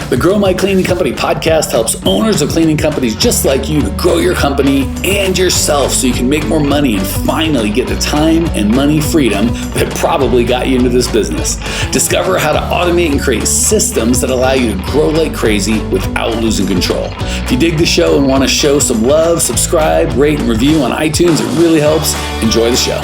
The Grow My Cleaning Company podcast helps owners of cleaning companies just like you to grow your company and yourself so you can make more money and finally get the time and money freedom that probably got you into this business. Discover how to automate and create systems that allow you to grow like crazy without losing control. If you dig the show and want to show some love, subscribe, rate, and review on iTunes. It really helps. Enjoy the show.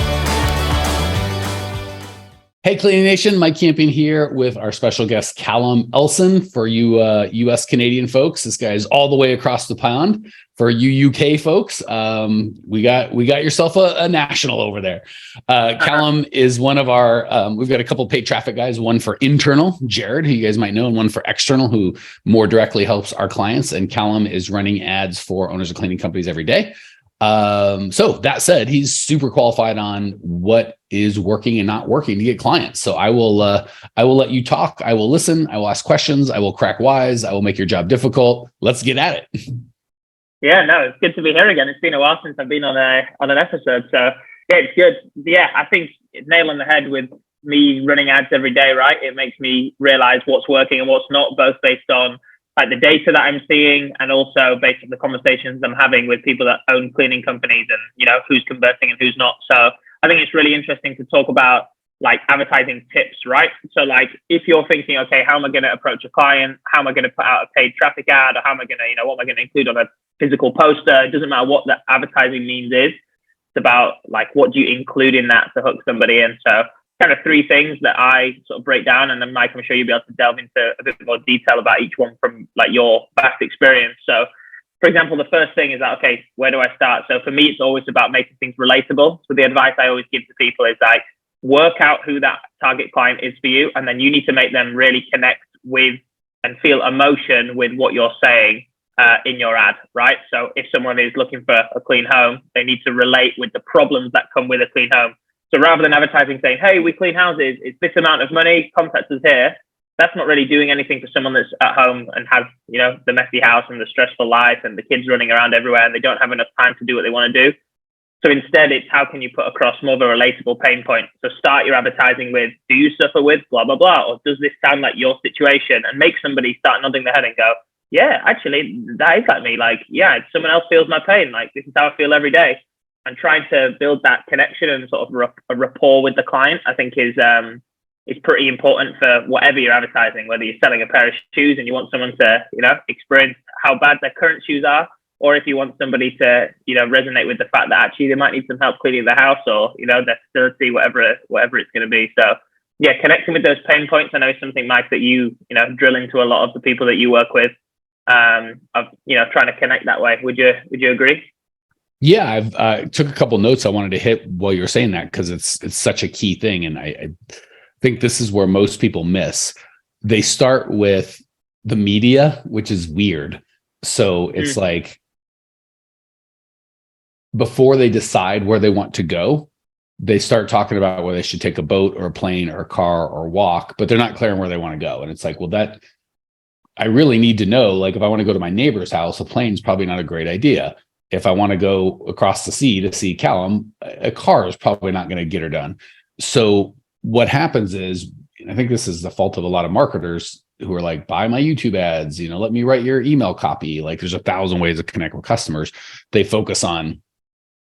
Hey, Cleaning Nation, Mike Campion here with our special guest, Callum Elson. For you U.S. Canadian folks, this guy is all the way across the pond. For you U.K. folks, we got yourself a national over there. Callum is one of our, we've got a couple paid traffic guys, one for internal, Jared, who you guys might know, and one for external, who more directly helps our clients. And Callum is running ads for owners of cleaning companies every day. So that said, he's super qualified on what is working and not working to get clients. So I will let you talk. I will listen. I will ask questions. I will crack wise. I will make your job difficult. Let's get at it. Yeah, no, it's good to be here again. It's been a while since I've been on an episode. So yeah, it's good. Yeah, I think it's nail on the head with me running ads every day, right? It makes me realize what's working and what's not, both based on like the data that I'm seeing and also based on the conversations I'm having with people that own cleaning companies and, you know, who's converting and who's not. So I think it's really interesting to talk about like advertising tips, right? So like if you're thinking, okay, how am I going to approach a client? How am I going to put out a paid traffic ad? Or how am I going to, what am I going to include on a physical poster? It doesn't matter what the advertising means is. It's about like, what do you include in that to hook somebody in? So kind of three things that I sort of break down, and then Mike, I'm sure you'll be able to delve into a bit more detail about each one from like your vast experience. So for example, the first thing is that, okay, where do I start? So for me, it's always about making things relatable. So the advice I always give to people is like, work out who that target client is for you. And then you need to make them really connect with and feel emotion with what you're saying in your ad, right? So if someone is looking for a clean home, they need to relate with the problems that come with a clean home. So rather than advertising saying, hey, we clean houses, it's this amount of money, contact us here, that's not really doing anything for someone that's at home and has, the messy house and the stressful life and the kids running around everywhere and they don't have enough time to do what they want to do. So instead, it's how can you put across more of a relatable pain point? So start your advertising with, do you suffer with blah, blah, blah? Or does this sound like your situation? And make somebody start nodding their head and go, yeah, actually, that is like me. Like, yeah, someone else feels my pain. Like, this is how I feel every day. And trying to build that connection and sort of a rapport with the client, I think is pretty important for whatever you're advertising, whether you're selling a pair of shoes and you want someone to, experience how bad their current shoes are, or if you want somebody to, resonate with the fact that actually they might need some help cleaning the house or, their facility, whatever it's going to be. So yeah, connecting with those pain points, I know is something, Mike, that you drill into a lot of the people that you work with, of, trying to connect that way. Would you agree? Yeah, I took a couple notes I wanted to hit while you were saying that, because it's such a key thing. And I think this is where most people miss. They start with the media, which is weird. So it's like before they decide where they want to go, they start talking about whether they should take a boat or a plane or a car or walk, but they're not clear on where they want to go. And it's like, well, that I really need to know, like if I want to go to my neighbor's house, a plane's probably not a great idea. If I want to go across the sea to see Callum, a car is probably not going to get her done. So what happens is, I think this is the fault of a lot of marketers who are like, buy my YouTube ads, let me write your email copy. Like there's 1,000 ways to connect with customers. They focus on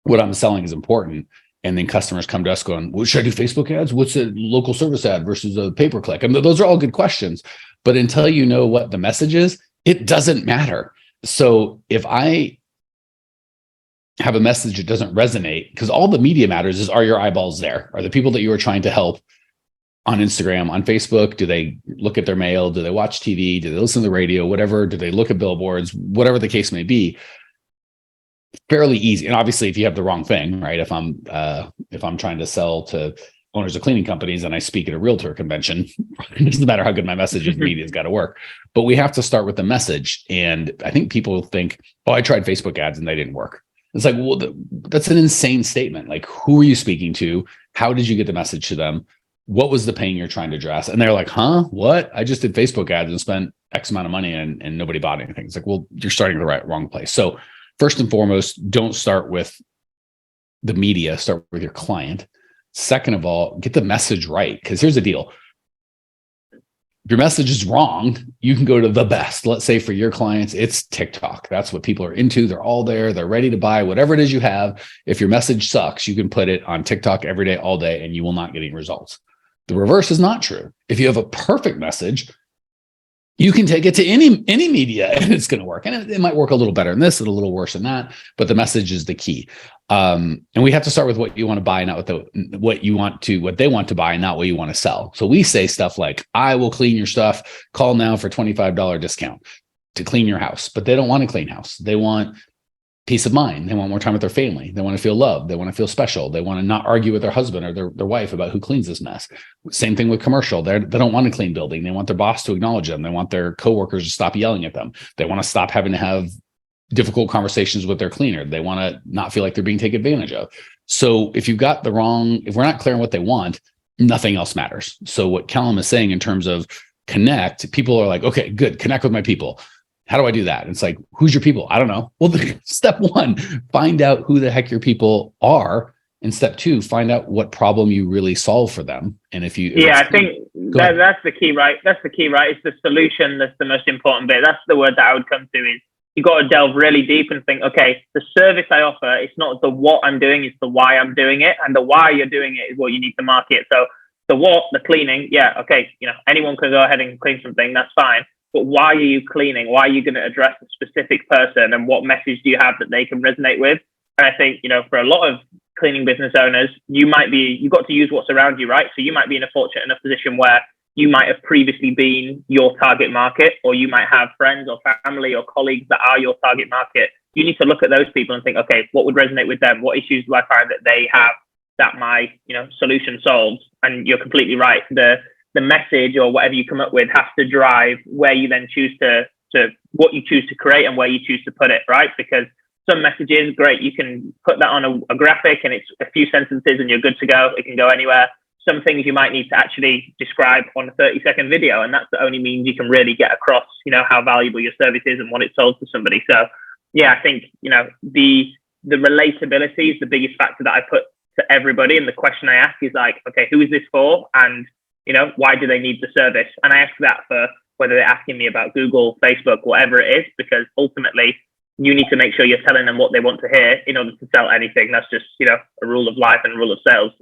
what I'm selling is important. And then customers come to us going, well, should I do Facebook ads? What's a local service ad versus a pay-per-click? I mean, those are all good questions. But until you know what the message is, it doesn't matter. So if I have a message that doesn't resonate, because all the media matters is, are your eyeballs there? Are the people that you are trying to help on Instagram, on Facebook, do they look at their mail? Do they watch TV? Do they listen to the radio? Whatever. Do they look at billboards? Whatever the case may be. Fairly easy. And obviously, if you have the wrong thing, right? If I'm trying to sell to owners of cleaning companies and I speak at a realtor convention, it doesn't matter how good my message is, the media's got to work. But we have to start with the message. And I think people think, oh, I tried Facebook ads and they didn't work. It's like, well, that's an insane statement. Like, who are you speaking to? How did you get the message to them? What was the pain you're trying to address? And they're like, huh, what? I just did Facebook ads and spent X amount of money and nobody bought anything. It's like, well, you're starting the wrong place. So first and foremost, don't start with the media, start with your client. Second of all, get the message right. Because here's the deal. If your message is wrong, you can go to the best. Let's say for your clients, it's TikTok. That's what people are into. They're all there. They're ready to buy whatever it is you have. If your message sucks, you can put it on TikTok every day, all day, and you will not get any results. The reverse is not true. If you have a perfect message, you can take it to any media and it's going to work. And it might work a little better in this and a little worse in that, but the message is the key. And we have to start with what you want to buy, not what they want to buy, not what you want to sell. So we say stuff like, I will clean your stuff. Call now for $25 discount to clean your house. But they don't want a clean house. They want peace of mind. They want more time with their family. They want to feel loved. They want to feel special. They want to not argue with their husband or their wife about who cleans this mess. Same thing with commercial. They don't want a clean building. They want their boss to acknowledge them. They want their coworkers to stop yelling at them. They want to stop having to have difficult conversations with their cleaner. They want to not feel like they're being taken advantage of. So if we're not clear on what they want, nothing else matters. So what Callum is saying in terms of connect, people are like, okay, good. Connect with my people. How do I do that? And it's like, who's your people? I don't know. Well, step one, find out who the heck your people are. And step two, find out what problem you really solve for them. And I think that's the key, right? That's the key, right? It's the solution that's the most important bit. That's the word that I would come to is you got to delve really deep and think, okay, the service I offer, it's not the what I'm doing, it's the why I'm doing it. And the why you're doing it is what you need to market. So the what, the cleaning, yeah, okay, anyone can go ahead and clean something, that's fine. But why are you cleaning? Why are you going to address a specific person? And what message do you have that they can resonate with? And I think, for a lot of cleaning business owners, you've got to use what's around you, right? So you might be in a fortunate enough position where you might have previously been your target market, or you might have friends or family or colleagues that are your target market. You need to look at those people and think, okay, what would resonate with them? What issues do I find that they have that my, solution solves? And you're completely right. The message or whatever you come up with has to drive where you then choose to what you choose to create and where you choose to put it, right? Because some messages, great, you can put that on a graphic and it's a few sentences and you're good to go. It can go anywhere. Some things you might need to actually describe on a 30-second video, and that's the only means you can really get across, how valuable your service is and what it solves to somebody. So yeah, I think, the relatability is the biggest factor that I put to everybody. And the question I ask is like, okay, who is this for? And why do they need the service? And I ask that for whether they're asking me about Google, Facebook, whatever it is, because ultimately you need to make sure you're telling them what they want to hear in order to sell anything. That's just, a rule of life and a rule of sales.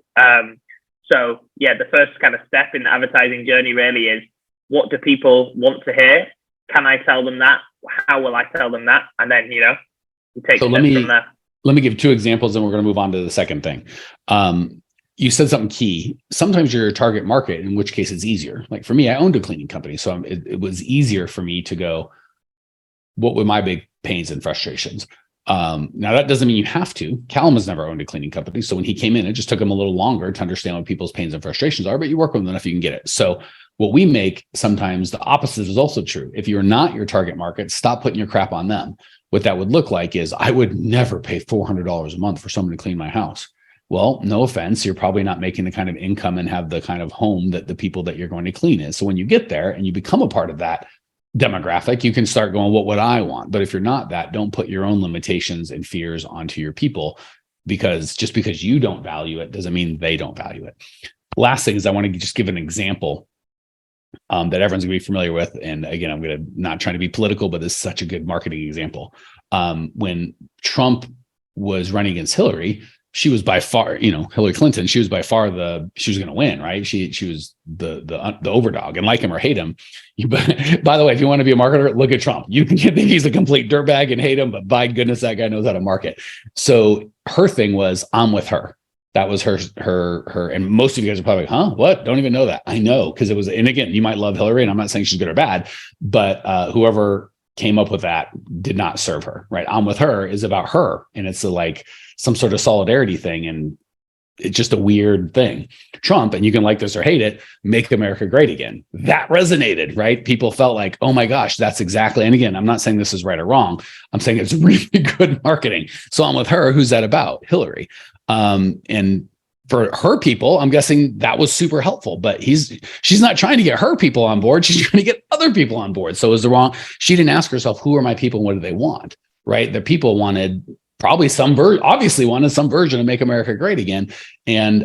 So yeah, the first kind of step in the advertising journey really is, what do people want to hear? Can I tell them that? How will I tell them that? And then, you take it from there. Let me give two examples and we're going to move on to the second thing. You said something key. Sometimes you're a target market, in which case it's easier. Like for me, I owned a cleaning company. So it was easier for me to go, what were my big pains and frustrations? Now that doesn't mean you have to. Callum has never owned a cleaning company. So when he came in, it just took him a little longer to understand what people's pains and frustrations are, but you work with them enough, you can get it. So what we make, sometimes the opposite is also true. If you're not your target market, stop putting your crap on them. What that would look like is, I would never pay $400 a month for someone to clean my house. Well, no offense, you're probably not making the kind of income and have the kind of home that the people that you're going to clean is. So when you get there and you become a part of that demographic, you can start going, what would I want? But if you're not that, don't put your own limitations and fears onto your people, because just because you don't value it doesn't mean they don't value it. Last thing is, I want to just give an example that everyone's going to be familiar with. And again, I'm going to not try to be political, but this is such a good marketing example. When Trump was running against Hillary, she was by far, Hillary Clinton, she was by far she was going to win, right? She was the overdog, and like him or hate him. By the way, if you want to be a marketer, look at Trump. You can think he's a complete dirtbag and hate him, but by goodness, that guy knows how to market. So her thing was, I'm with her. That was her. And most of you guys are probably like, huh, what? Don't even know that. I know. Cause it was, and again, you might love Hillary, and I'm not saying she's good or bad, but whoever came up with that did not serve her, right? I'm with her is about her. And it's like some sort of solidarity thing. And it's just a weird thing. Trump, and you can like this or hate it, make America great again. That resonated, right? People felt like, oh my gosh, that's exactly. And again, I'm not saying this is right or wrong. I'm saying it's really good marketing. So I'm with her. Who's that about? Hillary. And for her people, I'm guessing that was super helpful, but she's not trying to get her people on board. She's trying to get other people on board. So she didn't ask herself, who are my people? And what do they want? Right. The people wanted probably obviously wanted some version of Make America Great Again. And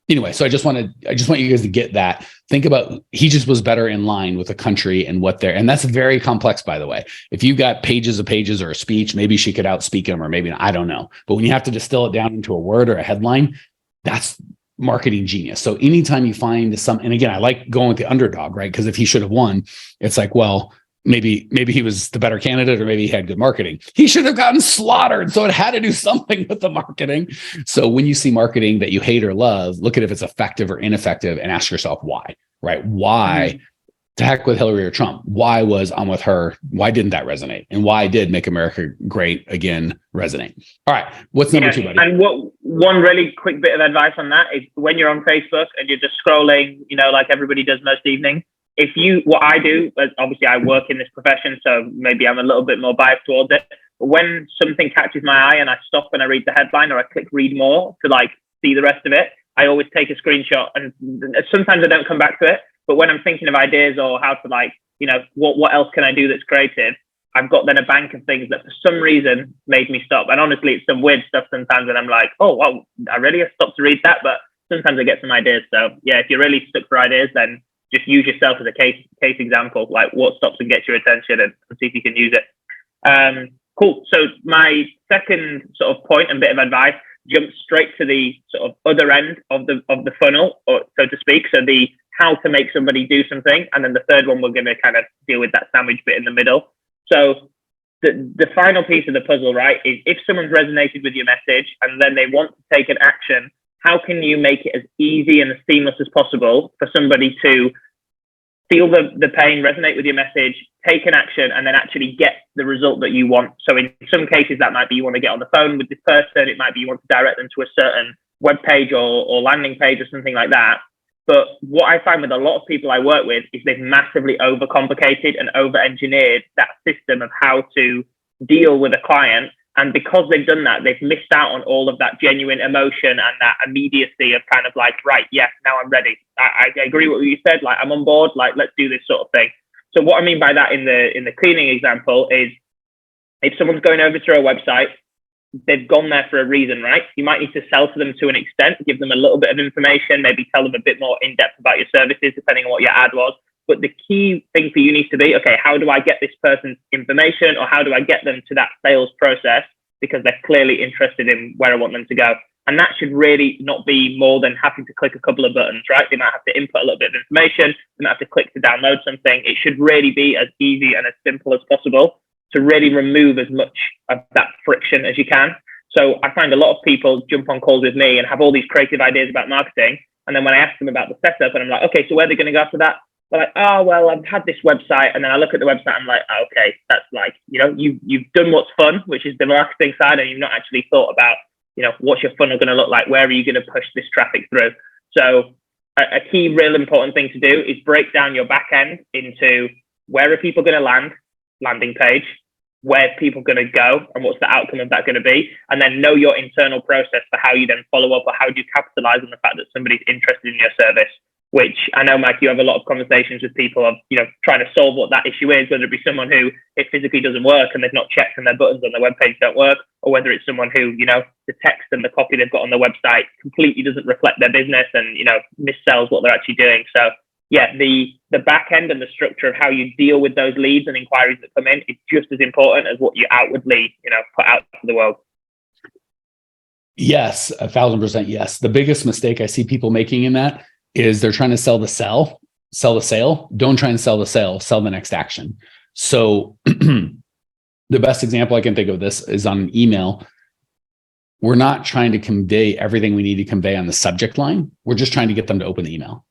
anyway, so I just want you guys to get that. Think about, he just was better in line with the country and what they're, and that's very complex, by the way. If you've got pages of pages or a speech, maybe she could outspeak him, or maybe not, I don't know. But when you have to distill it down into a word or a headline, that's marketing genius. So anytime you find and again, I like going with the underdog, right? Because if he should have won, it's like, well, maybe he was the better candidate, or maybe he had good marketing. He should have gotten slaughtered. So it had to do something with the marketing. So when you see marketing that you hate or love, look at if it's effective or ineffective and ask yourself why, right? Why? To heck with Hillary or Trump. Why was I'm with her? Why didn't that resonate? And why did Make America Great Again resonate? All right. What's number two, buddy? And one really quick bit of advice on that is when you're on Facebook and you're just scrolling, like everybody does most evenings, what I do, obviously I work in this profession, so maybe I'm a little bit more biased towards it. But when something catches my eye and I stop and I read the headline, or I click read more to see the rest of it, I always take a screenshot, and sometimes I don't come back to it. But when I'm thinking of ideas or how to what else can I do that's creative, I've got then a bank of things that for some reason made me stop. And honestly, it's some weird stuff sometimes, and I'm like, oh, wow, I really have stopped to read that. But sometimes I get some ideas. So yeah, if you're really stuck for ideas, then just use yourself as a case example, like what stops and gets your attention, and see if you can use it. Cool. So my second sort of point and bit of advice, jump straight to the sort of other end of the funnel, or so to speak. So the how to make somebody do something. And then the third one, we're going to kind of deal with that sandwich bit in the middle. So the final piece of the puzzle, right, is if someone's resonated with your message and then they want to take an action, how can you make it as easy and as seamless as possible for somebody to feel the pain, resonate with your message, take an action, and then actually get the result that you want? So in some cases, that might be you want to get on the phone with this person. It might be you want to direct them to a certain web page or landing page or something like that. But what I find with a lot of people I work with is they've massively overcomplicated and over-engineered that system of how to deal with a client. And because they've done that, they've missed out on all of that genuine emotion and that immediacy of kind of like, right, yes, now I'm ready. I agree with what you said. Like, I'm on board. Like, let's do this sort of thing. So what I mean by that in the cleaning example is if someone's going over to a website, they've gone there for a reason, right? You might need to sell to them to an extent, give them a little bit of information, maybe tell them a bit more in depth about your services, depending on what your ad was. But the key thing for you needs to be, okay, how do I get this person's information, or how do I get them to that sales process? Because they're clearly interested in where I want them to go. And that should really not be more than having to click a couple of buttons, right? They might have to input a little bit of information. They might have to click to download something. It should really be as easy and as simple as possible to really remove as much of that friction as you can. So I find a lot of people jump on calls with me and have all these creative ideas about marketing. And then when I ask them about the setup, and I'm like, okay, so where are they going to go after that? They're like, oh, well, I've had this website. And then I look at the website, I'm like, oh, okay, that's like, you've done what's fun, which is the marketing side, and you've not actually thought about, what's your funnel going to look like? Where are you going to push this traffic through? So a key real important thing to do is break down your back end into where are people going to land, landing page, where people going to go, and what's the outcome of that going to be, and then know your internal process for how you then follow up, or how do you capitalize on the fact that somebody's interested in your service. Which I know, Mike, you have a lot of conversations with people of, trying to solve what that issue is, whether it be someone who it physically doesn't work and they've not checked and their buttons on their webpage don't work, or whether it's someone who, the text and the copy they've got on their website completely doesn't reflect their business and, missells what they're actually doing. So yeah, the back end and the structure of how you deal with those leads and inquiries that come in is just as important as what you outwardly, put out to the world. Yes, 1,000% yes. The biggest mistake I see people making in that is they're trying to sell the sale. Don't try and sell the sale, sell the next action. So the best example I can think of this is on an email. We're not trying to convey everything we need to convey on the subject line. We're just trying to get them to open the email.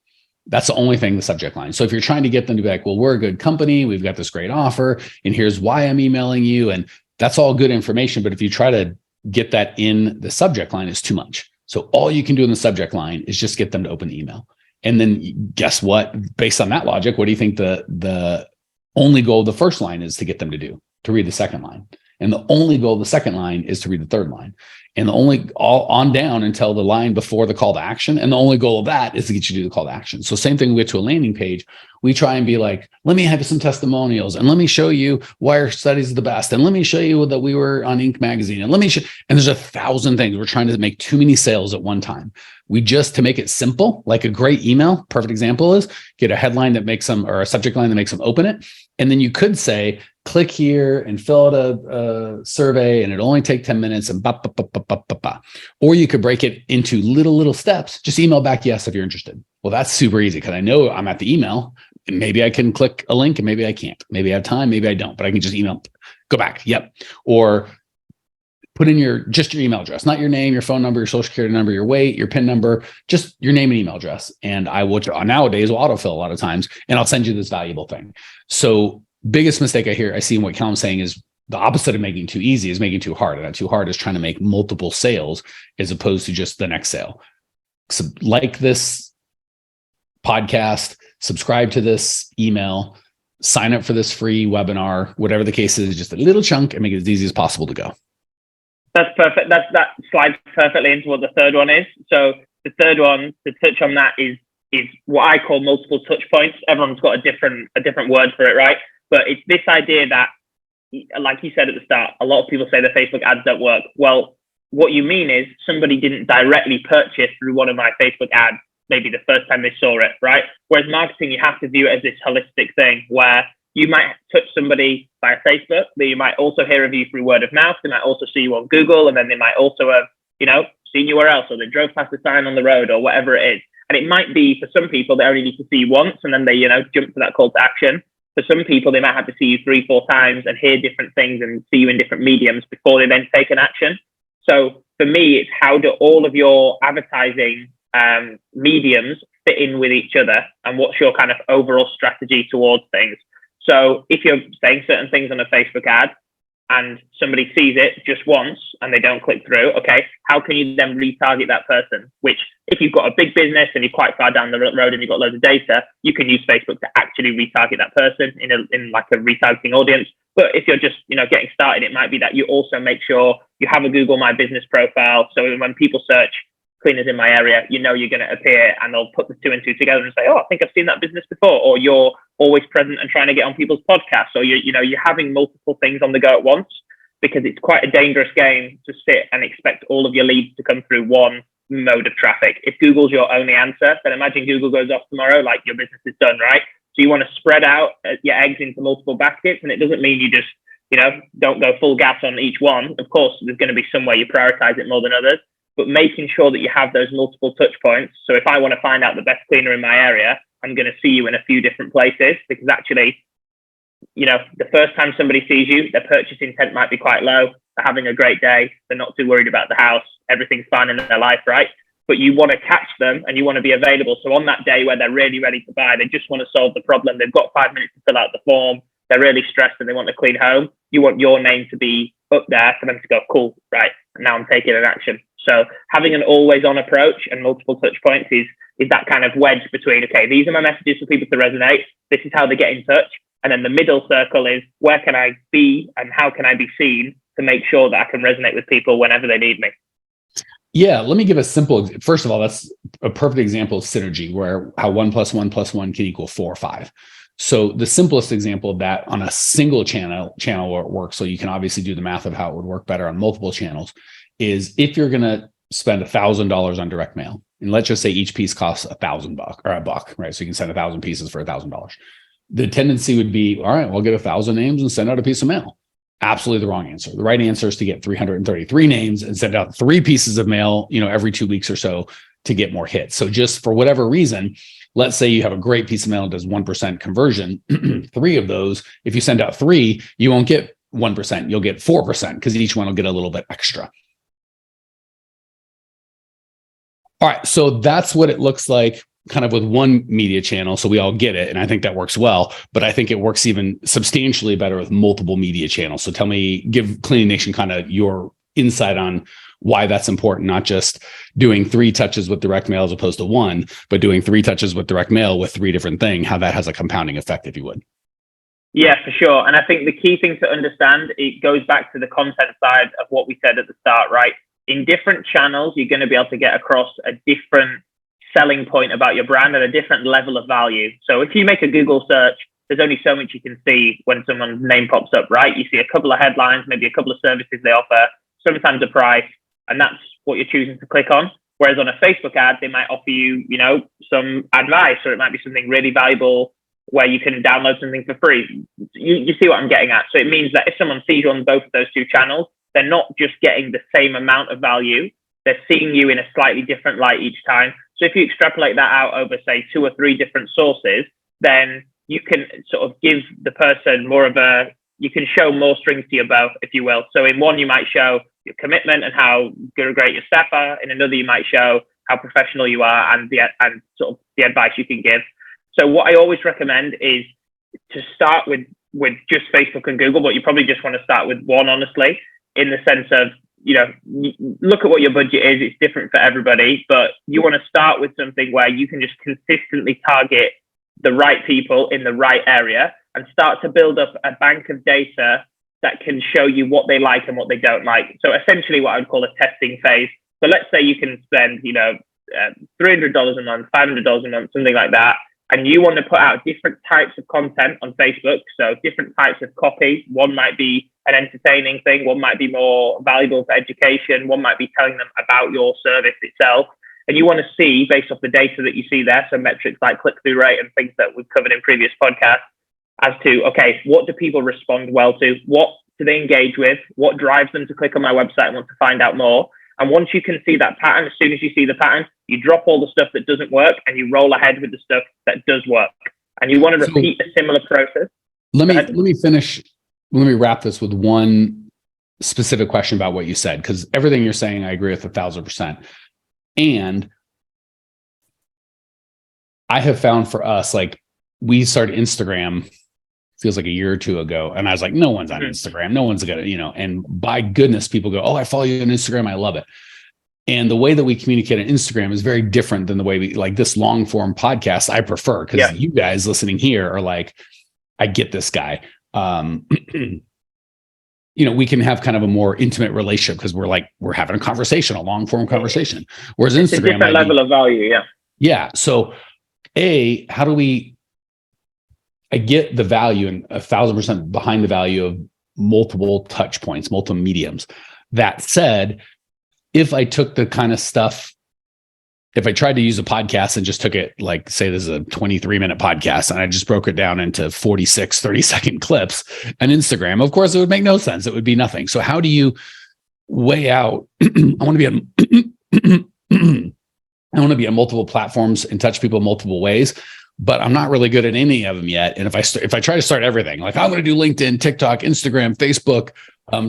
That's the only thing, the subject line. So if you're trying to get them to be like, well, we're a good company, we've got this great offer, and here's why I'm emailing you. And that's all good information. But if you try to get that in the subject line, it's too much. So all you can do in the subject line is just get them to open the email. And then guess what? Based on that logic, what do you think the only goal of the first line is to get them to do? To read the second line. And the only goal of the second line is to read the third line. And the only all on down until the line before the call to action. And the only goal of that is to get you to do the call to action. So same thing, we get to a landing page. We try and be like, let me have some testimonials and let me show you why our studies are the best. And let me show you that we were on Inc. magazine. And let me show, and there's 1,000 things. We're trying to make too many sales at one time. We just, to make it simple, like a great email, perfect example is get a headline that makes them, or a subject line that makes them open it. And then you could say, click here and fill out a survey and it'll only take 10 minutes and ba, ba, ba, ba, ba, ba, ba. Or you could break it into little steps. Just email back yes if you're interested. Well, that's super easy because I know I'm at the email and maybe I can click a link and maybe I can't. Maybe I have time, maybe I don't, but I can just email, go back. Yep. Or put in just your email address, not your name, your phone number, your social security number, your weight, your PIN number, just your name and email address. And I will nowadays will autofill a lot of times, and I'll send you this valuable thing. So biggest mistake I see in what Calum's saying is the opposite of making too easy is making too hard. And that too hard is trying to make multiple sales as opposed to just the next sale. So like this podcast, subscribe to this email, sign up for this free webinar, whatever the case is, just a little chunk and make it as easy as possible to go. That's perfect. That slides perfectly into what the third one is. So the third one, to touch on that, is what I call multiple touch points. Everyone's got a different word for it, right? But it's this idea that, like you said at the start, a lot of people say the Facebook ads don't work. Well, what you mean is somebody didn't directly purchase through one of my Facebook ads, maybe the first time they saw it, right? Whereas marketing, you have to view it as this holistic thing where you might touch somebody via Facebook, but you might also hear of you through word of mouth. They might also see you on Google, and then they might also have, seen you where else, or they drove past a sign on the road or whatever it is. And it might be for some people, they only need to see you once and then they, jump to that call to action. For some people, they might have to see you 3-4 times and hear different things and see you in different mediums before they then take an action. So for me, it's how do all of your advertising mediums fit in with each other, and what's your kind of overall strategy towards things? So if you're saying certain things on a Facebook ad and somebody sees it just once and they don't click through, okay, how can you then retarget that person? Which, if you've got a big business and you're quite far down the road and you've got loads of data, you can use Facebook to actually retarget that person in like a retargeting audience. But if you're just, getting started, it might be that you also make sure you have a Google My Business profile. So when people search cleaners in my area, you're going to appear and they'll put the 2 and 2 together and say, oh, I think I've seen that business before. Or you're always present and trying to get on people's podcasts. Or you're having multiple things on the go at once, because it's quite a dangerous game to sit and expect all of your leads to come through one mode of traffic. If Google's your only answer, then imagine Google goes off tomorrow, like your business is done, right? So you want to spread out your eggs into multiple baskets. And it doesn't mean you just, don't go full gas on each one. Of course, there's going to be some way you prioritize it more than others, but making sure that you have those multiple touch points. So if I want to find out the best cleaner in my area, I'm going to see you in a few different places, because actually, the first time somebody sees you, their purchase intent might be quite low. They're having a great day. They're not too worried about the house. Everything's fine in their life, right? But you want to catch them and you want to be available. So on that day where they're really ready to buy, they just want to solve the problem. They've got 5 minutes to fill out the form. They're really stressed and they want to clean home. You want your name to be up there for them to go, cool, right? Now I'm taking an action. So having an always on approach and multiple touch points is that kind of wedge between, okay, these are my messages for people to resonate. This is how they get in touch. And then the middle circle is, where can I be and how can I be seen to make sure that I can resonate with people whenever they need me? Yeah, let me give a simple, first of all, that's a perfect example of synergy, where how 1 + 1 + 1 can equal 4 or 5. So the simplest example of that on a single channel where it works, so you can obviously do the math of how it would work better on multiple channels, is if you're going to spend $1,000 on direct mail, and let's just say each piece costs $1,000 or $1, right? So you can send 1,000 pieces for $1,000. The tendency would be, all right, we'll get 1,000 names and send out a piece of mail. Absolutely the wrong answer. The right answer is to get 333 names and send out 3 pieces of mail, every 2 weeks or so to get more hits. So just for whatever reason, let's say you have a great piece of mail that does 1% conversion. 3 of those, if you send out 3, you won't get 1%. You'll get 4% because each one will get a little bit extra. All right. So that's what it looks like kind of with one media channel. So we all get it. And I think that works well, but I think it works even substantially better with multiple media channels. So give Cleaning Nation kind of your insight on why that's important, not just doing 3 touches with direct mail as opposed to 1, but doing 3 touches with direct mail with 3 different things, how that has a compounding effect, if you would. Yeah, for sure. And I think the key thing to understand, it goes back to the content side of what we said at the start, right? In different channels, you're going to be able to get across a different selling point about your brand and a different level of value. So if you make a Google search, there's only so much you can see when someone's name pops up, right? You see a couple of headlines, maybe a couple of services they offer, sometimes a price, and that's what you're choosing to click on. Whereas on a Facebook ad, they might offer you, some advice, or it might be something really valuable where you can download something for free. You see what I'm getting at. So it means that if someone sees you on both of those two channels, they're not just getting the same amount of value, they're seeing you in a slightly different light each time. So if you extrapolate that out over, say, 2 or 3 different sources, then you can sort of give the person you can show more strings to your bow, if you will. So in one, you might show your commitment and how good or great your staff are. In another, you might show how professional you are and sort of the advice you can give. So what I always recommend is to start with just Facebook and Google, but you probably just want to start with one, honestly, in the sense of, look at what your budget is. It's different for everybody, but you want to start with something where you can just consistently target the right people in the right area and start to build up a bank of data that can show you what they like and what they don't like. So essentially what I would call a testing phase. So let's say you can spend, $300 a month, $500 a month, something like that. And you want to put out different types of content on Facebook. So different types of copy. One might be an entertaining thing. One might be more valuable for education. One might be telling them about your service itself. And you want to see, based off the data that you see there, so metrics like click-through rate and things that we've covered in previous podcasts, as to, okay, what do people respond well to? What do they engage with? What drives them to click on my website and want to find out more? And once you can see that pattern, as soon as you see the pattern, you drop all the stuff that doesn't work and you roll ahead with the stuff that does work. And you want to repeat a similar process. Let me finish. Let me wrap this with one specific question about what you said, because everything you're saying, I agree with 1,000%. And I have found for us, like, we started Instagram, feels like a year or 2 ago. And I was like, no one's on Instagram. No one's going to, and by goodness, people go, oh, I follow you on Instagram. I love it. And the way that we communicate on Instagram is very different than the way we, like, this long form podcast, I prefer, because you guys listening here are like, I get this guy. We can have kind of a more intimate relationship because we're having a conversation, a long form conversation. Whereas it's Instagram, a different level of value. Yeah. Yeah. So how do I get the value and 1,000% behind the value of multiple touch points, multiple mediums. That said, if I took the kind of stuff, if I tried to use a podcast and just took it, like, say this is a 23-minute podcast and I just broke it down into 46 30-second clips on Instagram, of course, it would make no sense. It would be nothing. So how do you weigh out, I want to be on multiple platforms and touch people multiple ways, but I'm not really good at any of them yet. And if I try to start everything, like I'm going to do LinkedIn, TikTok, Instagram, Facebook,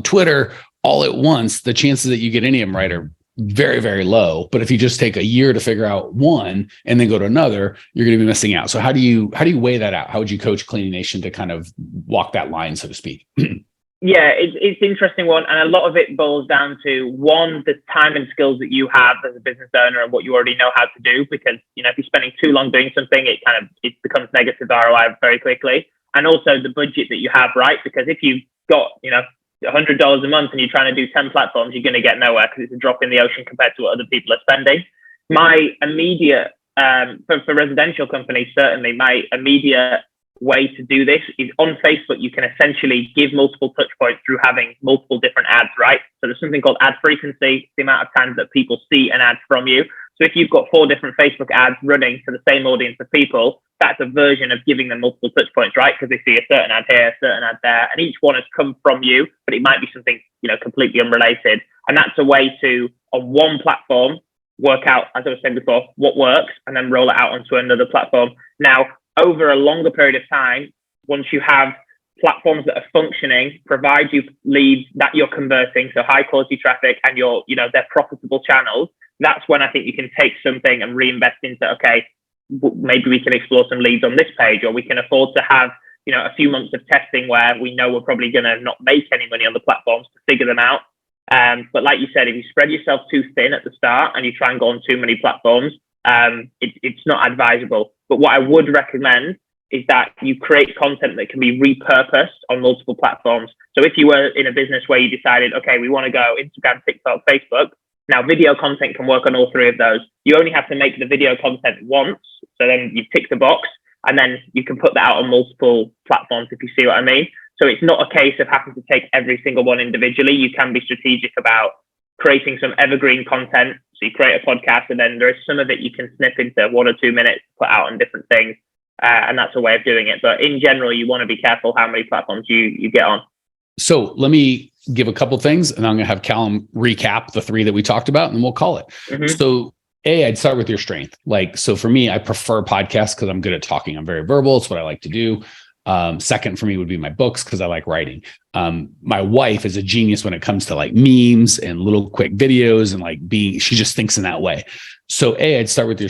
Twitter, all at once, the chances that you get any of them right are very, very low. But if you just take a year to figure out one and then go to another, you're going to be missing out. So how do you weigh that out? How would you coach Cleaning Nation to kind of walk that line, so to speak? Yeah, it's an interesting one. And a lot of it boils down to, one, the time and skills that you have as a business owner and what you already know how to do. Because, if you're spending too long doing something, it becomes negative ROI very quickly. And also the budget that you have, right? Because if you've got, $100 a month and you're trying to do 10 platforms, you're going to get nowhere because it's a drop in the ocean compared to what other people are spending. My immediate, for residential companies, certainly my immediate way to do this is on Facebook. You can essentially give multiple touch points through having multiple different ads, right? So there's something called ad frequency, the amount of times that people see an ad from you. So if you've got 4 different Facebook ads running for the same audience of people, that's a version of giving them multiple touch points, right? Because they see a certain ad here, a certain ad there, and each one has come from you, but it might be something, completely unrelated. And that's a way to, on one platform, work out, as I was saying before, what works, and then roll it out onto another platform. Now, over a longer period of time, once you have platforms that are functioning, provide you leads that you're converting, so high quality traffic, and they're profitable channels, that's when I think you can take something and reinvest into, okay, maybe we can explore some leads on this page, or we can afford to have, a few months of testing where we know we're probably going to not make any money on the platforms to figure them out. But like you said, if you spread yourself too thin at the start and you try and go on too many platforms, it's not advisable. But what I would recommend is that you create content that can be repurposed on multiple platforms. So if you were in a business where you decided, okay, we want to go Instagram, TikTok, Facebook, now video content can work on all three of those. You only have to make the video content once. So then you tick the box and then you can put that out on multiple platforms, if you see what I mean. So it's not a case of having to take every single one individually. You can be strategic about creating some evergreen content. So you create a podcast and then there is some of it you can snip into 1 or 2 minutes, put out on different things. And that's a way of doing it. But in general, you want to be careful how many platforms you get on. So let me give a couple things, and I'm going to have Callum recap the 3 that we talked about, and then we'll call it. Mm-hmm. So I'd start with your strength. So for me, I prefer podcasts because I'm good at talking. I'm very verbal. It's what I like to do. Second for me would be my books because I like writing. My wife is a genius when it comes to like memes and little quick videos and she just thinks in that way. So I'd start with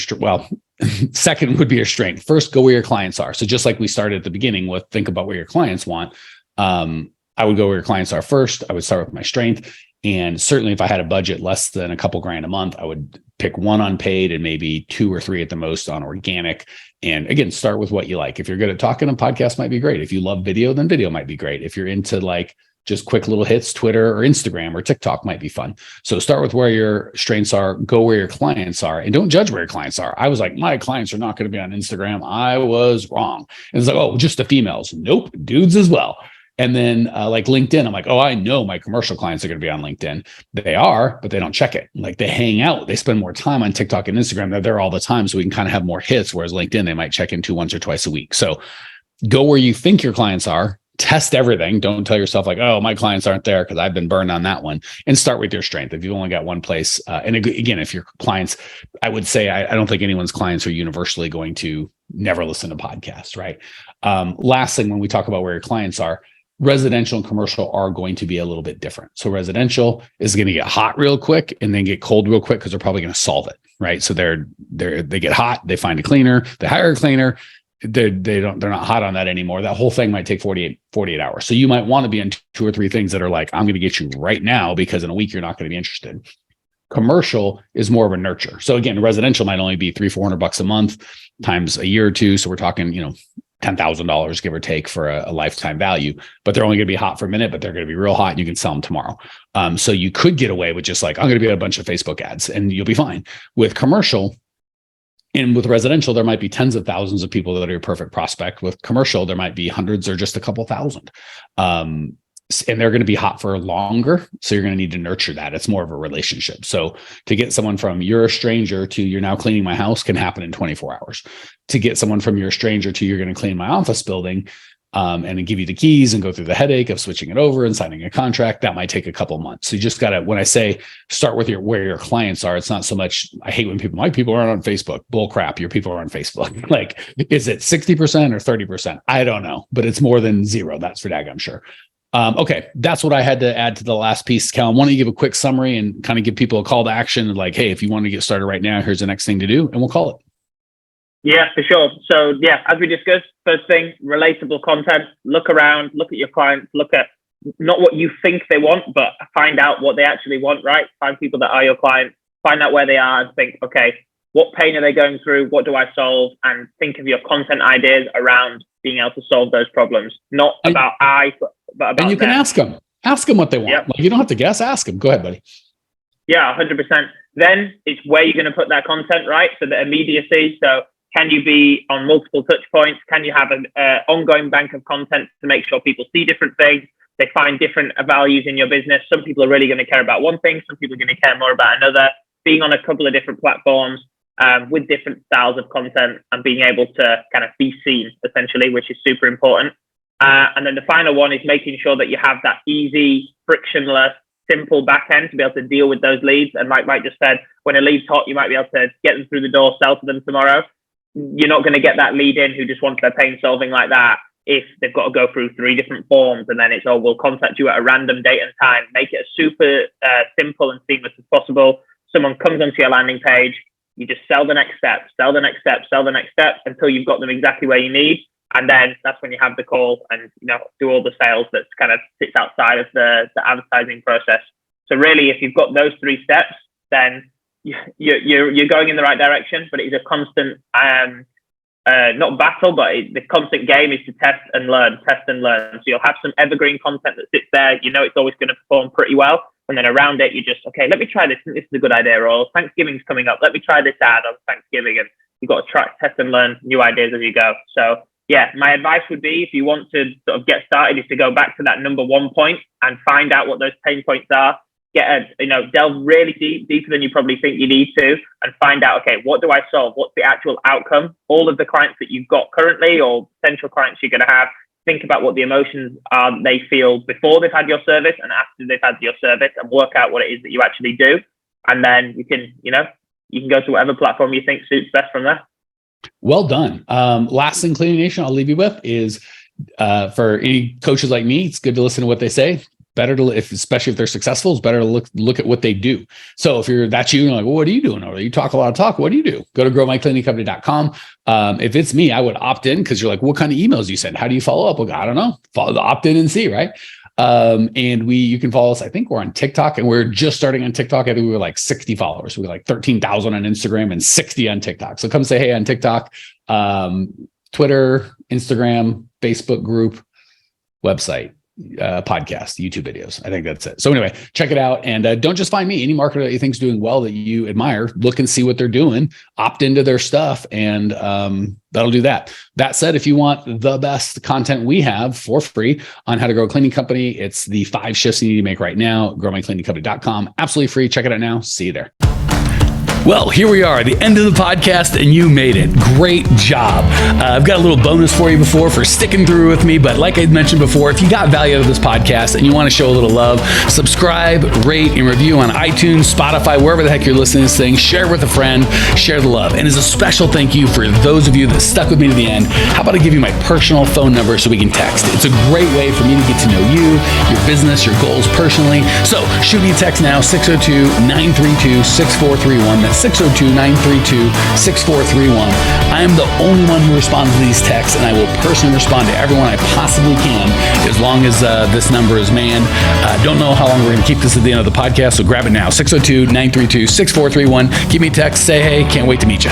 second would be your strength. First, go where your clients are. So just like we started at the beginning with think about where your clients want. I would go where your clients are first. I would start with my strength. And certainly if I had a budget less than a couple grand a month, I would pick 1 on paid and maybe 2 or 3 at the most on organic. And again, start with what you like. If you're good at talking, a podcast might be great. If you love video, then video might be great. If you're into just quick little hits, Twitter or Instagram or TikTok might be fun. So start with where your strengths are, go where your clients are, and don't judge where your clients are. I was like, my clients are not going to be on Instagram. I was wrong. And it's like, oh, just the females. Nope, dudes as well. And then like LinkedIn, I'm like, oh, I know my commercial clients are going to be on LinkedIn. They are, but they don't check it. Like they hang out. They spend more time on TikTok and Instagram. They're there all the time. So we can kind of have more hits. Whereas LinkedIn, they might check into once or twice a week. So go where you think your clients are. Test everything. Don't tell yourself like, oh, my clients aren't there because I've been burned on that one. And start with your strength. If you've only got one place, and again, if your clients, I would say, I don't think anyone's clients are universally going to never listen to podcasts, right? Last thing, when we talk about where your clients are, residential and commercial are going to be a little bit different. So residential is going to get hot real quick and then get cold real quick because they're probably going to solve it, right? So they get hot, they find a cleaner, they hire a cleaner. They're not hot on that anymore. That whole thing might take 48 hours. So you might want to be on 2 or 3 things that are like, I'm going to get you right now because in a week, you're not going to be interested. Commercial is more of a nurture. So again, residential might only be $300-400 a month times a year or two. So we're talking, $10,000, give or take, for a lifetime value, but they're only going to be hot for a minute, but they're going to be real hot and you can sell them tomorrow. So you could get away with just like, I'm going to be a bunch of Facebook ads and you'll be fine. With commercial and with residential, there might be tens of thousands of people that are your perfect prospect. With commercial, there might be hundreds or just a couple thousand. And they're going to be hot for longer. So you're going to need to nurture that. It's more of a relationship. So to get someone from you're a stranger to you're now cleaning my house can happen in 24 hours. To get someone from you're a stranger to you're going to clean my office building and give you the keys and go through the headache of switching it over and signing a contract, that might take a couple months. So you just got to, when I say start with where your clients are, it's not so much, I hate when my people aren't on Facebook. Bull crap, your people are on Facebook. Like, is it 60% or 30%? I don't know, but it's more than 0. That's for daggum sure. Okay, that's what I had to add to the last piece. Calum, why don't you give a quick summary and kind of give people a call to action? Like, hey, if you want to get started right now, here's the next thing to do, and we'll call it. Yeah, for sure. So yeah, as we discussed, first thing, relatable content. Look around, look at your clients, look at not what you think they want, but find out what they actually want, right? Find people that are your clients, find out where they are and think, okay, what pain are they going through? What do I solve? And think of your content ideas around being able to solve those problems. Not about but about and you them. Can ask them what they want. Yep. Like, you don't have to guess, ask them. Go ahead, buddy. Yeah, 100%. Then it's where you're going to put that content, right? So the immediacy. So can you be on multiple touch points? Can you have an ongoing bank of content to make sure people see different things? They find different values in your business. Some people are really going to care about one thing. Some people are going to care more about another. Being on a couple of different platforms with different styles of content and being able to kind of be seen, essentially, which is super important. And then the final one is making sure that you have that easy, frictionless, simple back end to be able to deal with those leads. And like Mike just said, when a lead's hot, you might be able to get them through the door, sell to them tomorrow. You're not going to get that lead in who just wants their pain solving like that if they've got to go through 3 different forms and then it's, oh, we'll contact you at a random date and time. Make it as super simple and seamless as possible. Someone comes onto your landing page, you just sell the next step, sell the next step, sell the next step until you've got them exactly where you need. And then that's when you have the call and do all the sales that kind of sits outside of the advertising process. So really, if you've got those 3 steps, then you're going in the right direction. But it is a constant not battle, but the constant game is to test and learn. So you'll have some evergreen content that sits there. You know it's always going to perform pretty well. And then around it, you just, okay, let me try this. This is a good idea. Or Thanksgiving's coming up. Let me try this ad on Thanksgiving. And you've got to try, test and learn new ideas as you go. So yeah, my advice would be, if you want to sort of get started, is to go back to that number 1 point and find out what those pain points are. Delve really deeper than you probably think you need to, and find out, okay, what do I solve? What's the actual outcome? All of the clients that you've got currently or potential clients you're going to have, think about what the emotions are they feel before they've had your service and after they've had your service, and work out what it is that you actually do. And then you can go to whatever platform you think suits best from there. Well done. Last thing, Cleaning Nation, I'll leave you with is for any coaches like me, it's good to listen to what they say. Better to, especially if they're successful, it's better to look at what they do. So if that's you, like, well, what are you doing over there? You talk a lot of talk. What do you do? Go to growmycleaningcompany.com. If it's me, I would opt in, because you're like, what kind of emails do you send? How do you follow up? Well, I don't know. Opt in and see, right? And you can follow us. I think we're on TikTok, and we're just starting on TikTok. I think we were like 60 followers. We were like 13,000 on Instagram and 60 on TikTok. So come say hey on TikTok, Twitter, Instagram, Facebook group, website, podcast, YouTube videos. I think that's it. So anyway, check it out. And don't just find me. Any marketer that you think is doing well that you admire, look and see what they're doing, opt into their stuff, and that'll do that. That said, if you want the best content we have for free on how to grow a cleaning company, it's the 5 shifts you need to make right now. growmycleaningcompany.com. Absolutely free. Check it out now. See you there. Well, here we are, the end of the podcast, and you made it. Great job. I've got a little bonus for you for sticking through with me. But like I mentioned before, if you got value out of this podcast and you want to show a little love, subscribe, rate, and review on iTunes, Spotify, wherever the heck you're listening to this thing. Share with a friend, share the love. And as a special thank you for those of you that stuck with me to the end, how about I give you my personal phone number so we can text? It's a great way for me to get to know you, your business, your goals personally. So shoot me a text now, 602-932-6431. That's 602-932-6431. I am the only one who responds to these texts, and I will personally respond to everyone I possibly can, as long as this number is manned. Don't know how long we're going to keep this at the end of the podcast, so grab it now, 602-932-6431. Give me a text, say hey, can't wait to meet you.